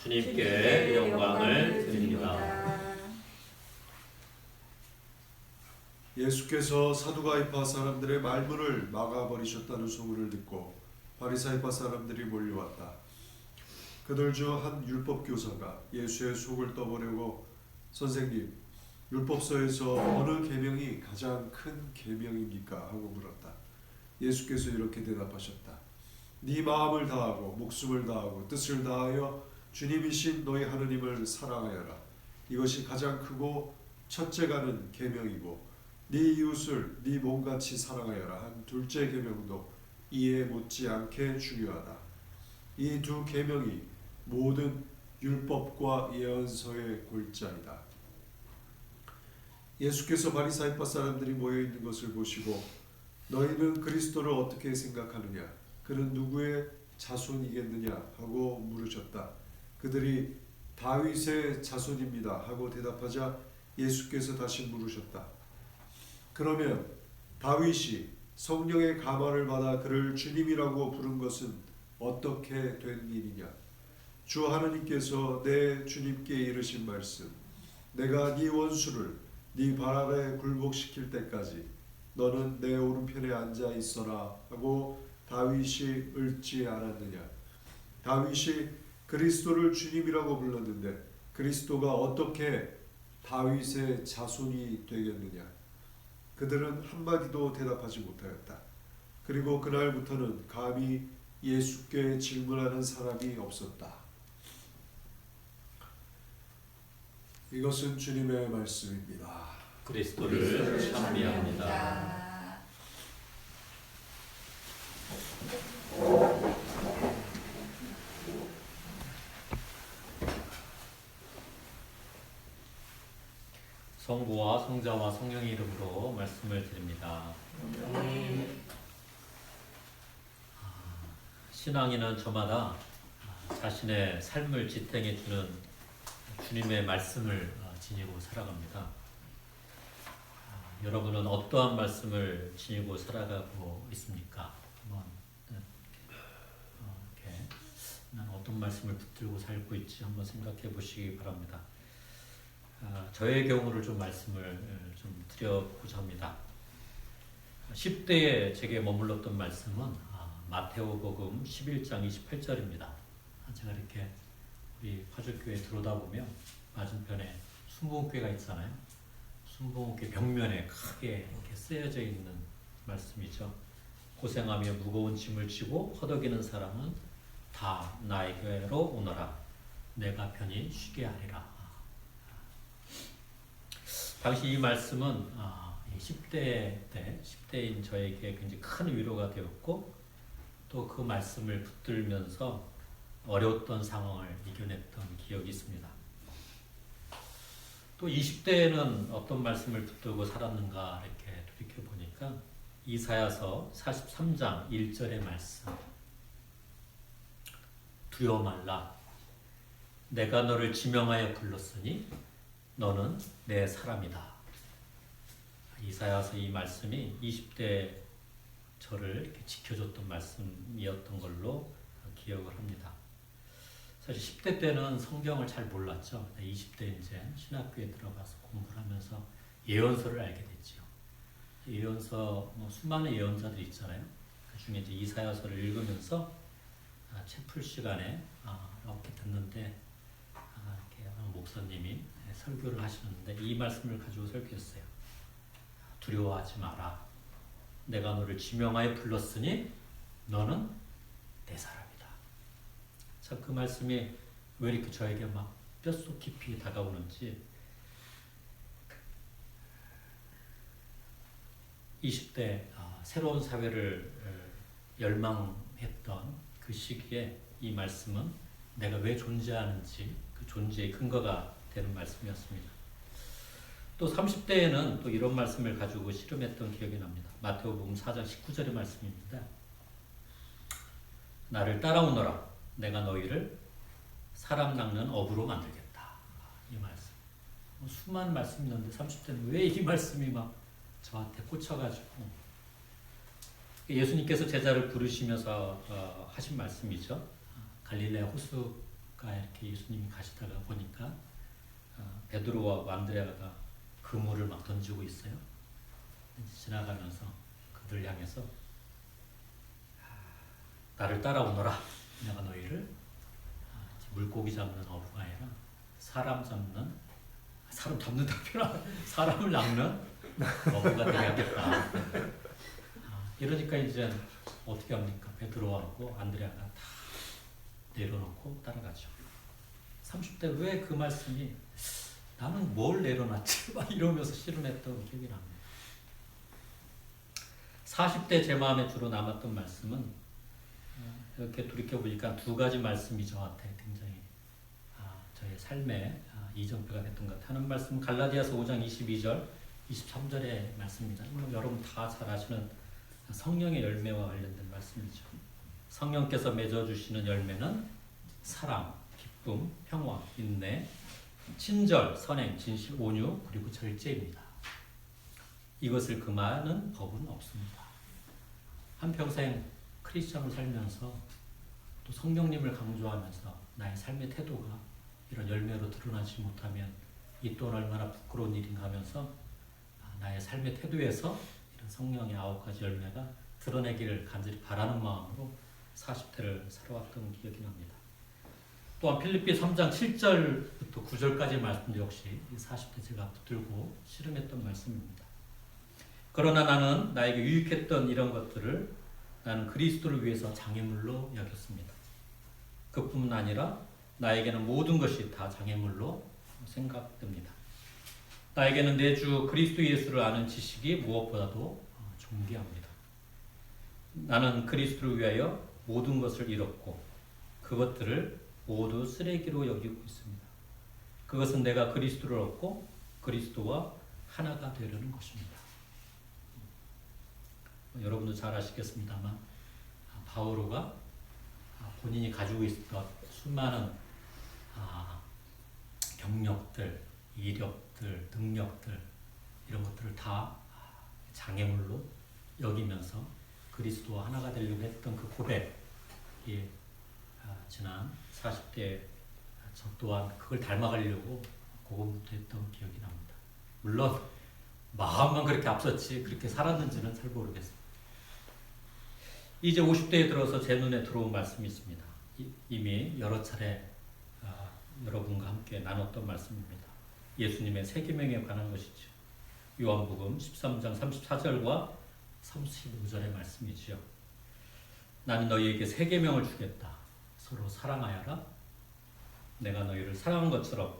주님께 영광을 드립니다. 예수께서 사두가이파 사람들의 말문을 막아버리셨다는 소문을 듣고 바리사이파 사람들이 몰려왔다. 그들 중 한 율법교사가 예수의 속을 떠보려고 선생님, 율법서에서 어느 계명이 가장 큰 계명입니까? 하고 물었다. 예수께서 이렇게 대답하셨다. 네 마음을 다하고 목숨을 다하고 뜻을 다하여 주님이신 너희 하느님을 사랑하여라. 이것이 가장 크고 첫째가는 계명이고 네 이웃을 네 몸같이 사랑하여라 한 둘째 계명도 이에 못지않게 중요하다. 이 두 계명이 모든 율법과 예언서의 골자이다. 예수께서 바리사이파 사람들이 모여 있는 것을 보시고 너희는 그리스도를 어떻게 생각하느냐? 그는 누구의 자손이겠느냐? 하고 물으셨다. 그들이 다윗의 자손입니다. 하고 대답하자 예수께서 다시 물으셨다. 그러면 다윗이 성령의 감화를 받아 그를 주님이라고 부른 것은 어떻게 된 일이냐? 주 하나님께서 내 주님께 이르신 말씀, 내가 네 원수를 네 발 아래 굴복시킬 때까지 너는 내 오른편에 앉아 있어라 하고 다윗이 읊지 않았느냐? 다윗이 그리스도를 주님이라고 불렀는데 그리스도가 어떻게 다윗의 자손이 되겠느냐? 그들은 한마디도 대답하지 못하였다. 그리고 그날부터는 감히 예수께 질문하는 사람이 없었다. 이것은 주님의 말씀입니다. 그리스도를 찬미합니다. 성부와 성자와 성령의 이름으로 말씀을 드립니다. 신앙인은 저마다 자신의 삶을 지탱해 주는 주님의 말씀을 지니고 살아갑니다. 여러분은 어떠한 말씀을 지니고 살아가고 있습니까? 한번 이렇게 난 어떤 말씀을 붙들고 살고 있지 한번 생각해 보시기 바랍니다. 저의 경우를 좀 말씀을 좀 드려보자 합니다. 10대에 제게 머물렀던 말씀은 마테오복음 11장 28절입니다. 제가 이렇게 우리 화주교회 들어오다 보면 맞은편에 순복음교회가 있잖아요. 순복음교회 벽면에 크게 이렇게 쓰여져 있는 말씀이죠. 고생하며 무거운 짐을 지고 허덕이는 사람은 다 나에게로 오너라. 내가 편히 쉬게 하리라. 당시 이 말씀은 10대인 저에게 굉장히 큰 위로가 되었고 또 그 말씀을 붙들면서 어려웠던 상황을 이겨냈던 기억이 있습니다. 또 20대에는 어떤 말씀을 붙들고 살았는가 이렇게 돌이켜보니까 이사야서 43장 1절의 말씀, 두려워 말라. 내가 너를 지명하여 불렀으니 너는 내 사람이다. 이사야서 이 말씀이 20대 저를 이렇게 지켜줬던 말씀이었던 걸로 기억을 합니다. 사실 10대 때는 성경을 잘 몰랐죠. 20대 이제 신학교에 들어가서 공부를 하면서 예언서를 알게 됐죠. 예언서 수많은 예언자들이 있잖아요. 그 중에 이제 이사야서를 읽으면서 책 풀 시간에 이렇게 듣는데 이렇게 목사님이 설교를 하시는데 이 말씀을 가지고 설교했어요. 두려워하지 마라. 내가 너를 지명하여 불렀으니 너는 내 사람이다. 참 그 말씀이 왜 이렇게 저에게 막 뼛속 깊이 다가오는지 20대 새로운 사회를 열망했던 그 시기에 이 말씀은 내가 왜 존재하는지 그 존재의 근거가 되는 말씀이었습니다. 또 30대에는 또 이런 말씀을 가지고 씨름했던 기억이 납니다. 마태복음 4장 19절의 말씀입니다. 나를 따라오너라. 내가 너희를 사람 낚는 어부로 만들겠다. 이 말씀. 수많은 말씀이 있는데 30대는 왜 이 말씀이 막 저한테 꽂혀가지고 예수님께서 제자를 부르시면서 하신 말씀이죠. 갈릴레아 호수 이렇게 예수님이 가시다가 보니까 베드로와 안드레아가 그물을 막 던지고 있어요. 지나가면서 그들 향해서 나를 따라오너라. 내가 너희를 물고기 잡는 어부가 아니라 사람 잡는다 표현 사람을 낚는 어부가 되겠다. 이러니까 이제 어떻게 합니까? 베드로하고 안드레아가 다 내려놓고 따라가죠. 30대 왜 그 말씀이 나는 뭘 내려놨지? 막 이러면서 씨름했던 기억이 납니다. 40대 제 마음에 주로 남았던 말씀은 이렇게 돌이켜보니까 두 가지 말씀이 저한테 굉장히 저의 삶에 이정표가 됐던 것 같아요. 하는 말씀은 갈라디아서 5장 22절, 23절의 말씀입니다. 여러분 다 잘 아시는 성령의 열매와 관련된 말씀이죠. 성령께서 맺어주시는 열매는 사랑, 기쁨, 평화, 인내, 친절, 선행, 진실, 온유, 그리고 절제입니다. 이것을 금하는 법은 없습니다. 한평생 크리스천으로 살면서 또 성령님을 강조하면서 나의 삶의 태도가 이런 열매로 드러나지 못하면 이 또한 얼마나 부끄러운 일인가 하면서 나의 삶의 태도에서 이런 성령의 9가지 열매가 드러내기를 간절히 바라는 마음으로 40대를 살아왔던 기억이 납니다. 또한 필립비 3장 7절부터 9절까지 말씀도 역시 40대 제가 붙들고 씨름했던 말씀입니다. 그러나 나는 나에게 유익했던 이런 것들을 나는 그리스도를 위해서 장애물로 여겼습니다. 그뿐만 아니라 나에게는 모든 것이 다 장애물로 생각됩니다. 나에게는 내 주 그리스도 예수를 아는 지식이 무엇보다도 존귀합니다. 나는 그리스도를 위하여 모든 것을 잃었고 그것들을 모두 쓰레기로 여기고 있습니다. 그것은 내가 그리스도를 얻고 그리스도와 하나가 되려는 것입니다. 여러분도 잘 아시겠습니다만 바오로가 본인이 가지고 있었던 수많은 경력들, 이력들, 능력들 이런 것들을 다 장애물로 여기면서 그리스도와 하나가 되려고 했던 그 고백이 지난 40대 저 또한 그걸 닮아가려고 고군분투했던 기억이 납니다. 물론 마음만 그렇게 앞섰지 그렇게 살았는지는 잘 모르겠습니다. 이제 50대에 들어서 제 눈에 들어온 말씀이 있습니다. 이미 여러 차례 여러분과 함께 나눴던 말씀입니다. 예수님의 세 계명에 관한 것이죠. 요한복음 13장 34절과 35절의 말씀이지요. 나는 너희에게 세 계명을 주겠다. 서로 사랑하여라. 내가 너희를 사랑한 것처럼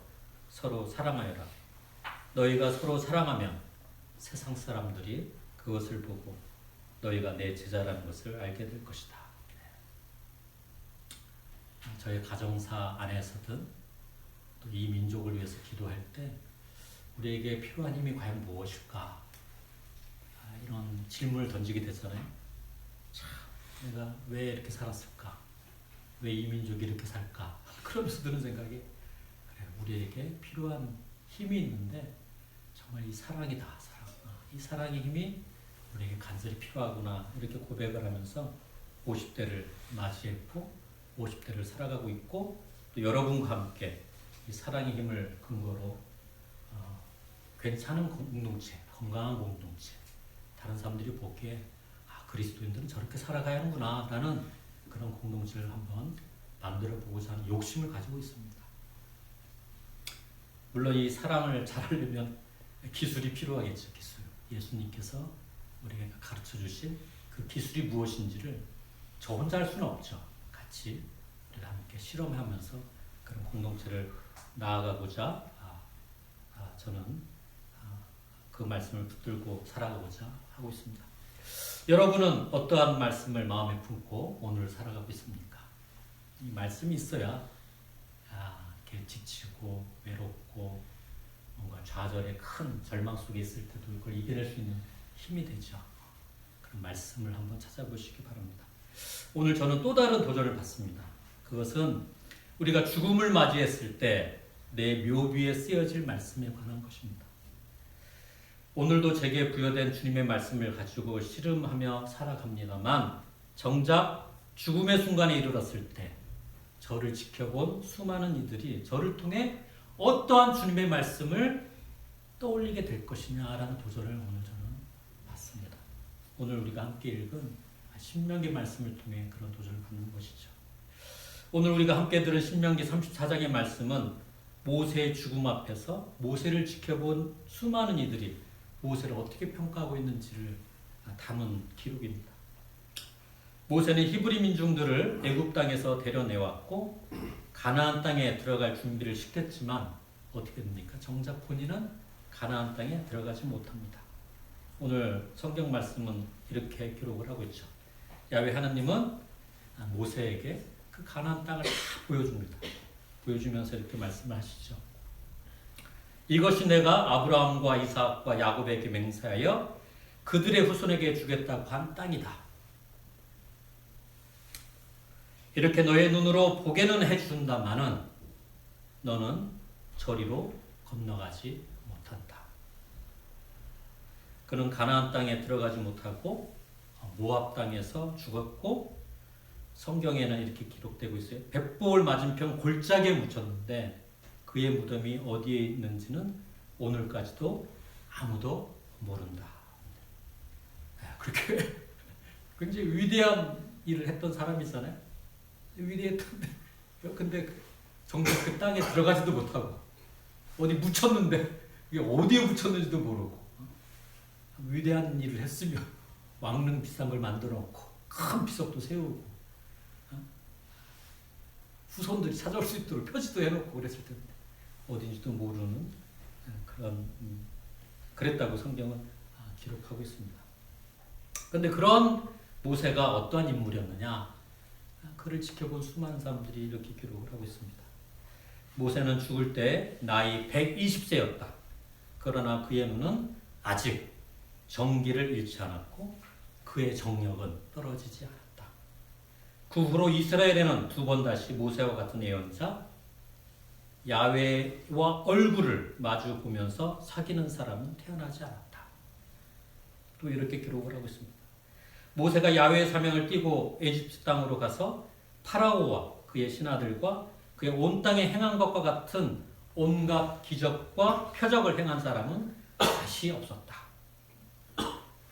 서로 사랑하여라. 너희가 서로 사랑하면 세상 사람들이 그것을 보고 너희가 내 제자라는 것을 알게 될 것이다. 저희 가정사 안에서든 또 이 민족을 위해서 기도할 때 우리에게 필요한 힘이 과연 무엇일까? 이런 질문을 던지게 되잖아요. 참, 내가 왜 이렇게 살았을까? 왜 이 민족이 이렇게 살까? 그러면서 드는 생각이 그래, 우리에게 필요한 힘이 있는데 정말 이 사랑이다. 사랑. 이 사랑의 힘이 우리에게 간절히 필요하구나 이렇게 고백을 하면서 50대를 맞이했고 50대를 살아가고 있고 또 여러분과 함께 이 사랑의 힘을 근거로 괜찮은 공동체, 건강한 공동체 다른 사람들이 보기에 그리스도인들은 저렇게 살아가야 하는구나 라는 그런 공동체를 한번 만들어 보고자 하는 욕심을 가지고 있습니다. 물론 이 사랑을 잘하려면 기술이 필요하겠죠. 기술. 예수님께서 우리에게 가르쳐 주신 그 기술이 무엇인지를 저 혼자 할 수는 없죠. 같이 우리가 함께 실험하면서 그런 공동체를 나아가고자 저는 그 말씀을 붙들고 살아가고자 하고 있습니다. 여러분은 어떠한 말씀을 마음에 품고 오늘 살아가고 있습니까? 이 말씀이 있어야 이렇게 지치고 외롭고 뭔가 좌절의 큰 절망 속에 있을 때도 그걸 이겨낼 수 있는 힘이 되죠. 그런 말씀을 한번 찾아보시기 바랍니다. 오늘 저는 또 다른 도전을 받습니다. 그것은 우리가 죽음을 맞이했을 때 내 묘비에 쓰여질 말씀에 관한 것입니다. 오늘도 제게 부여된 주님의 말씀을 가지고 씨름하며 살아갑니다만 정작 죽음의 순간에 이르렀을 때 저를 지켜본 수많은 이들이 저를 통해 어떠한 주님의 말씀을 떠올리게 될 것이냐라는 도전을 오늘 저는 받습니다. 오늘 우리가 함께 읽은 신명기 말씀을 통해 그런 도전을 받는 것이죠. 오늘 우리가 함께 들은 신명기 34장의 말씀은 모세의 죽음 앞에서 모세를 지켜본 수많은 이들이 모세를 어떻게 평가하고 있는지를 담은 기록입니다. 모세는 히브리 민중들을 애굽 땅에서 데려내왔고 가나안 땅에 들어갈 준비를 시켰지만 어떻게 됩니까? 정작 본인은 가나안 땅에 들어가지 못합니다. 오늘 성경 말씀은 이렇게 기록을 하고 있죠. 야훼 하나님은 모세에게 그 가나안 땅을 다 보여줍니다. 보여주면서 이렇게 말씀을 하시죠. 이것이 내가 아브라함과 이삭과 야곱에게 맹세하여 그들의 후손에게 주겠다고 한 땅이다. 이렇게 너의 눈으로 보게는 해준다마는 너는 저리로 건너가지 못한다. 그는 가나안 땅에 들어가지 못하고 모압 땅에서 죽었고 성경에는 이렇게 기록되고 있어요. 벳보을 맞은편 골짜기에 묻혔는데 그의 무덤이 어디에 있는지는 오늘까지도 아무도 모른다. 그렇게 굉장히 위대한 일을 했던 사람이잖아요. 위대했던데 근데 정작 그 땅에 들어가지도 못하고 어디 묻혔는데 이게 어디에 묻혔는지도 모르고 위대한 일을 했으며 왕릉 비싼 걸 만들어 놓고 큰 비석도 세우고 후손들이 찾아올 수 있도록 표지도 해놓고 그랬을 텐데 어딘지도 모르는 그런 그랬다고 성경은 기록하고 있습니다. 그런데 그런 모세가 어떠한 인물이었느냐? 그를 지켜본 수많은 사람들이 이렇게 기록을 하고 있습니다. 모세는 죽을 때 나이 120세였다. 그러나 그의 눈은 아직 정기를 잃지 않았고 그의 정력은 떨어지지 않았다. 그 후로 이스라엘에는 두 번 다시 모세와 같은 예언자 야훼와 얼굴을 마주 보면서 사귀는 사람은 태어나지 않았다. 또 이렇게 기록을 하고 있습니다. 모세가 야훼의 사명을 띠고 에집트 땅으로 가서 파라오와 그의 신하들과 그의 온 땅에 행한 것과 같은 온갖 기적과 표적을 행한 사람은 다시 없었다.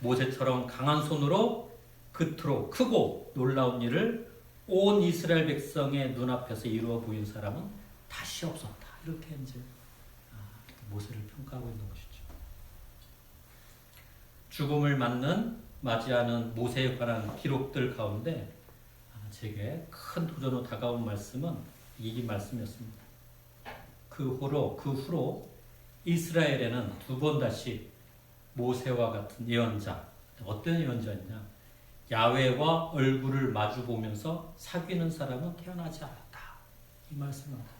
모세처럼 강한 손으로 그토록 크고 놀라운 일을 온 이스라엘 백성의 눈앞에서 이루어 보인 사람은 다시 없었다. 이렇게 이제 모세를 평가하고 있는 것이죠. 죽음을 맞이하는 모세에 관한 기록들 가운데 제게 큰 도전으로 다가온 말씀은 이 말씀이었습니다. 그 후로 이스라엘에는 두 번 다시 모세와 같은 예언자, 어떤 예언자냐? 야훼와 얼굴을 마주 보면서 사귀는 사람은 태어나지 않았다. 이 말씀입니다.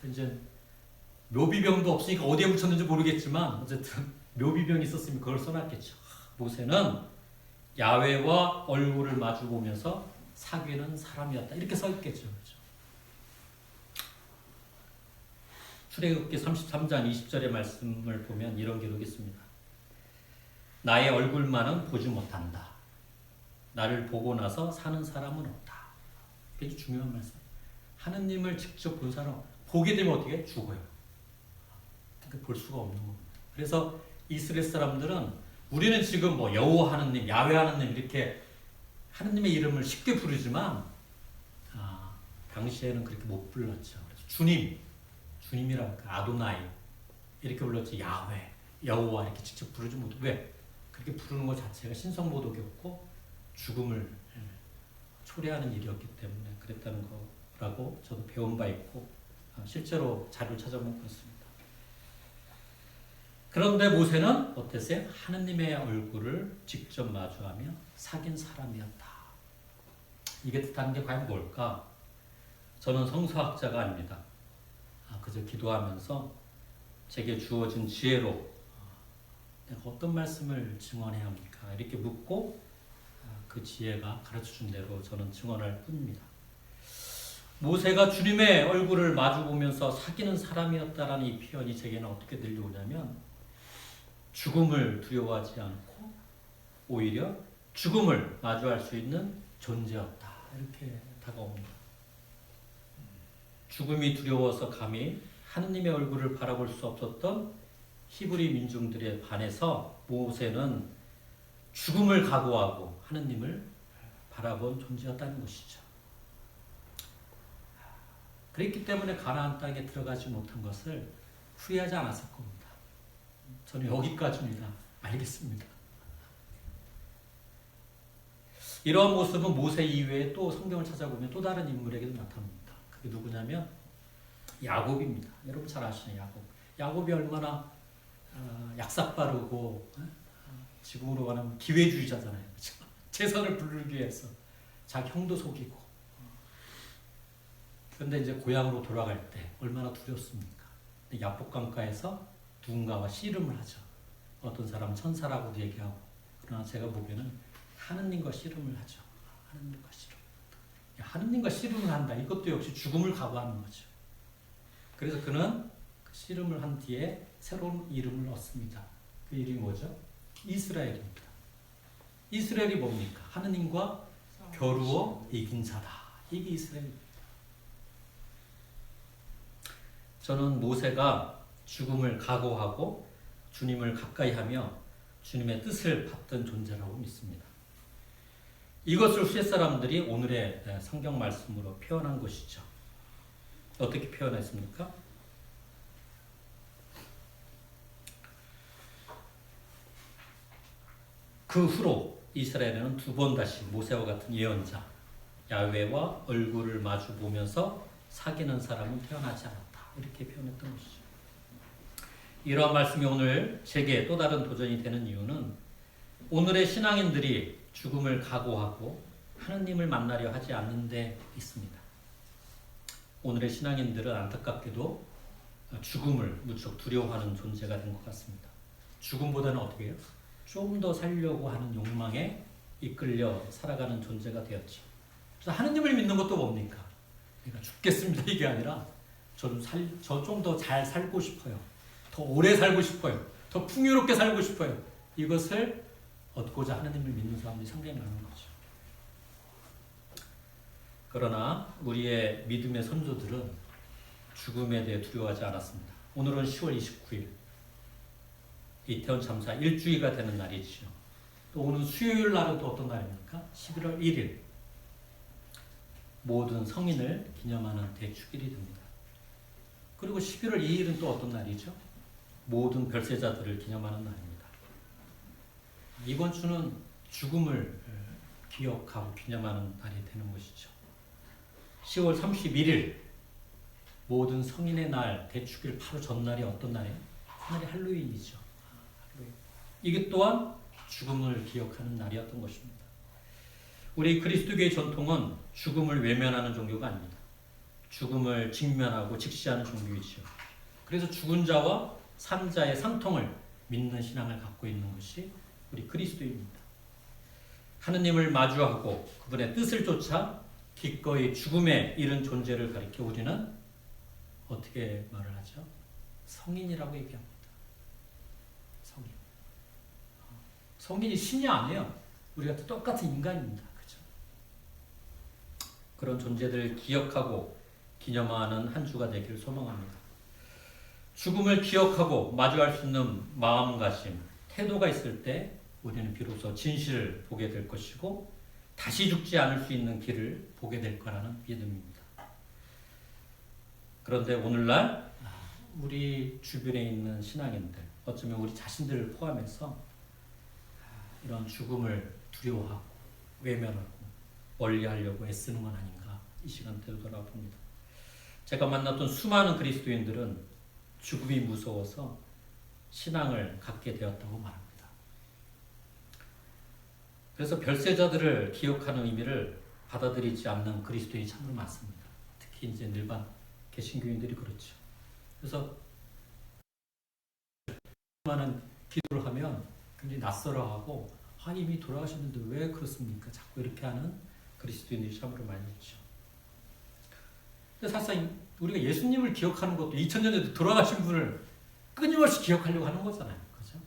이제 묘비병도 없으니까 어디에 묻혔는지 모르겠지만 어쨌든 묘비병이 있었으면 그걸 써놨겠죠. 모세는 야훼와 얼굴을 마주 보면서 사귀는 사람이었다. 이렇게 써 있겠죠. 그렇죠? 출애굽기 33장 20절의 말씀을 보면 이런 기록이 있습니다. 나의 얼굴만은 보지 못한다. 나를 보고 나서 사는 사람은 없다. 되게 중요한 말씀. 하느님을 직접 본 사람, 보게 되면 어떻게? 죽어요. 그러니까 볼 수가 없는 겁니다. 그래서 이스라엘 사람들은 우리는 지금 뭐 여호와 하느님, 야훼 하느님 이렇게 하느님의 이름을 쉽게 부르지만 당시에는 그렇게 못 불렀죠. 그래서 주님이라 아도나이 이렇게 불렀지 야훼, 여호와 이렇게 직접 부르지 못해. 왜? 그렇게 부르는 것 자체가 신성모독이었고 죽음을 초래하는 일이었기 때문에 그랬다는 거라고 저도 배운 바 있고 실제로 자료를 찾아보면 그렇습니다. 그런데 모세는 어땠어요? 하느님의 얼굴을 직접 마주하며 사귄 사람이었다. 이게 뜻하는 게 과연 뭘까? 저는 성서학자가 아닙니다. 그저 기도하면서 제게 주어진 지혜로 내가 어떤 말씀을 증언해야 합니까? 이렇게 묻고 그 지혜가 가르쳐준 대로 저는 증언할 뿐입니다. 모세가 주님의 얼굴을 마주보면서 사귀는 사람이었다라는 이 표현이 제게는 어떻게 들려오냐면 죽음을 두려워하지 않고 오히려 죽음을 마주할 수 있는 존재였다. 이렇게 다가옵니다. 죽음이 두려워서 감히 하느님의 얼굴을 바라볼 수 없었던 히브리 민중들에 반해서 모세는 죽음을 각오하고 하느님을 바라본 존재였다는 것이죠. 그랬기 때문에 가나안 땅에 들어가지 못한 것을 후회하지 않았을 겁니다. 저는 여기까지입니다. 알겠습니다. 이러한 모습은 모세 이외에 또 성경을 찾아보면 또 다른 인물에게도 나타납니다. 그게 누구냐면 야곱입니다. 여러분 잘 아시는 야곱. 야곱이 얼마나 약삭빠르고 지금으로 가면 기회주의자잖아요. 그렇죠? 재산을 부르기 위해서 자기 형도 속이고. 그런데 이제 고향으로 돌아갈 때 얼마나 두렵습니까? 야복강가에서 누군가와 씨름을 하죠. 어떤 사람은 천사라고도 얘기하고. 그러나 제가 보기에는 하느님과 씨름을 하죠. 하느님과 씨름. 하느님과 씨름을 한다. 이것도 역시 죽음을 각오하는 거죠. 그래서 그는 그 씨름을 한 뒤에 새로운 이름을 얻습니다. 그 이름이 뭐죠? 이스라엘입니다. 이스라엘이 뭡니까? 하느님과 겨루어 이긴 자다. 이게 이스라엘입니다. 저는 모세가 죽음을 각오하고 주님을 가까이하며 주님의 뜻을 받던 존재라고 믿습니다. 이것을 후세 사람들이 오늘의 성경 말씀으로 표현한 것이죠. 어떻게 표현했습니까? 그 후로 이스라엘에는 두 번 다시 모세와 같은 예언자 야훼와 얼굴을 마주 보면서 사귀는 사람은 태어나지 않았다. 이렇게 표현했던 것이죠. 이러한 말씀이 오늘 제게 또 다른 도전이 되는 이유는 오늘의 신앙인들이 죽음을 각오하고 하느님을 만나려 하지 않는 데 있습니다. 오늘의 신앙인들은 안타깝게도 죽음을 무척 두려워하는 존재가 된 것 같습니다. 죽음보다는 어떻게 해요? 좀 더 살려고 하는 욕망에 이끌려 살아가는 존재가 되었죠. 그래서 하느님을 믿는 것도 뭡니까? 내가 죽겠습니다 이게 아니라 저 좀 더 잘 살고 싶어요. 더 오래 살고 싶어요. 더 풍요롭게 살고 싶어요. 이것을 얻고자 하느님을 믿는 사람들이 상당히 많은 거죠. 그러나 우리의 믿음의 선조들은 죽음에 대해 두려워하지 않았습니다. 오늘은 10월 29일 이태원 참사 1주기가 되는 날이죠. 또 오늘 수요일 날은 또 어떤 날입니까? 11월 1일 모든 성인을 기념하는 대축일이 됩니다. 그리고 11월 2일은 또 어떤 날이죠? 모든 별세자들을 기념하는 날입니다. 이번 주는 죽음을 기억하고 기념하는 날이 되는 것이죠. 10월 31일 모든 성인의 날 대축일 바로 전날이 어떤 날이에요? 그날이 할로윈이죠. 이게 또한 죽음을 기억하는 날이었던 것입니다. 우리 그리스도교의 전통은 죽음을 외면하는 종교가 아닙니다. 죽음을 직면하고 직시하는 종교이죠. 그래서 죽은 자와 산 자의 상통을 믿는 신앙을 갖고 있는 것이 우리 그리스도입니다. 하느님을 마주하고 그분의 뜻을 쫓아 기꺼이 죽음에 이른 존재를 가리켜 우리는 어떻게 말을 하죠? 성인이라고 얘기합니다. 성인. 성인이 신이 아니에요. 우리가 똑같은 인간입니다. 그죠? 그런 존재들을 기억하고 기념하는 한 주가 되기를 소망합니다. 죽음을 기억하고 마주할 수 있는 마음가짐, 태도가 있을 때 우리는 비로소 진실을 보게 될 것이고 다시 죽지 않을 수 있는 길을 보게 될 거라는 믿음입니다. 그런데 오늘날 우리 주변에 있는 신앙인들, 어쩌면 우리 자신들을 포함해서 이런 죽음을 두려워하고 외면하고 멀리하려고 애쓰는 건 아닌가 이 시간대로 돌아봅니다. 제가 만났던 수많은 그리스도인들은 죽음이 무서워서 신앙을 갖게 되었다고 말합니다. 그래서 별세자들을 기억하는 의미를 받아들이지 않는 그리스도인이 참으로 많습니다. 특히 이제 일반 개신교인들이 그렇죠. 그래서 많은 기도를 하면 굉장히 낯설어하고 이미 돌아가셨는데 왜 그렇습니까? 자꾸 이렇게 하는 그리스도인들이 참으로 많이 있죠. 근데 사실상 우리가 예수님을 기억하는 것도 2000년 전에 돌아가신 분을 끊임없이 기억하려고 하는 거잖아요. 그죠?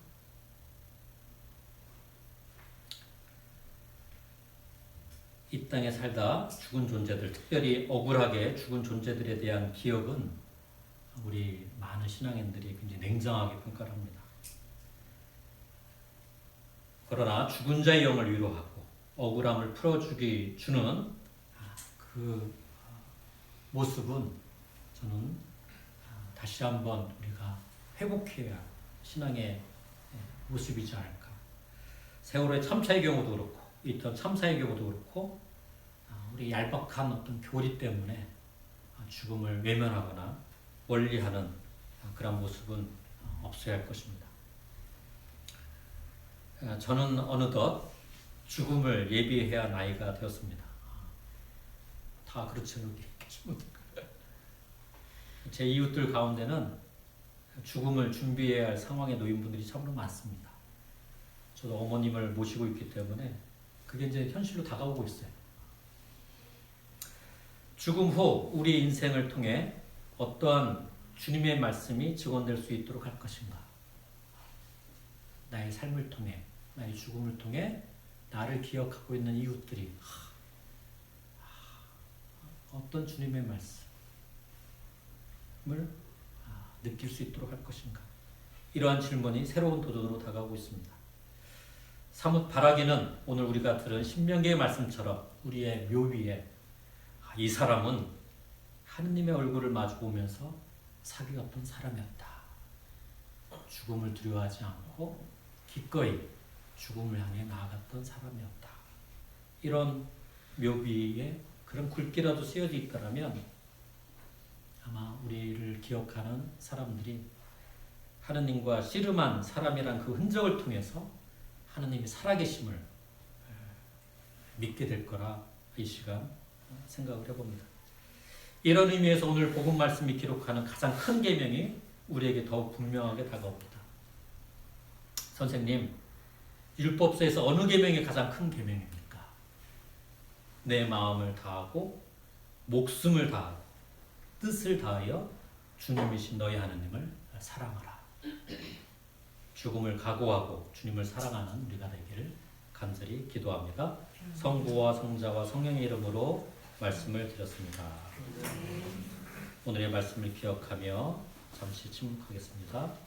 이 땅에 살다 죽은 존재들, 특별히 억울하게 죽은 존재들에 대한 기억은 우리 많은 신앙인들이 굉장히 냉정하게 평가를 합니다. 그러나 죽은 자의 영을 위로하고 억울함을 주는 그 모습은 저는 다시 한번 우리가 회복해야 할 신앙의 모습이지 않을까. 세월호의 참사의 경우도 그렇고 이떤 참사의 경우도 그렇고 우리 얄팍한 어떤 교리 때문에 죽음을 외면하거나 멀리하는 그런 모습은 없어야 할 것입니다. 저는 어느덧 죽음을 예비해야 할 나이가 되었습니다. 다 그렇죠. 제 이웃들 가운데는 죽음을 준비해야 할 상황에 놓인 분들이 참으로 많습니다. 저도 어머님을 모시고 있기 때문에 그게 이제 현실로 다가오고 있어요. 죽음 후 우리 인생을 통해 어떠한 주님의 말씀이 증언될 수 있도록 할 것인가? 나의 삶을 통해, 나의 죽음을 통해 나를 기억하고 있는 이웃들이 어떤 주님의 말씀을 느낄 수 있도록 할 것인가? 이러한 질문이 새로운 도전으로 다가오고 있습니다. 사뭇 바라기는 오늘 우리가 들은 신명기의 말씀처럼 우리의 묘비에 이 사람은 하느님의 얼굴을 마주보면서 사귀었던 사람이었다. 죽음을 두려워하지 않고 기꺼이 죽음을 향해 나아갔던 사람이었다. 이런 묘비에 그런 글귀라도 쓰여져 있다면 아마 우리를 기억하는 사람들이 하느님과 씨름한 사람이란 그 흔적을 통해서 하느님이 살아계심을 믿게 될 거라 이 시간 생각을 해봅니다. 이런 의미에서 오늘 복음 말씀이 기록하는 가장 큰 계명이 우리에게 더욱 분명하게 다가옵니다. 선생님, 율법서에서 어느 계명이 가장 큰 계명입니까? 내 마음을 다하고 목숨을 다하고 뜻을 다하여 주님이신 너희 하느님을 사랑하라. 죽음을 각오하고 주님을 사랑하는 우리가 되기를 간절히 기도합니다. 성부와 성자와 성령의 이름으로 말씀을 드렸습니다. 오늘의 말씀을 기억하며 잠시 침묵하겠습니다.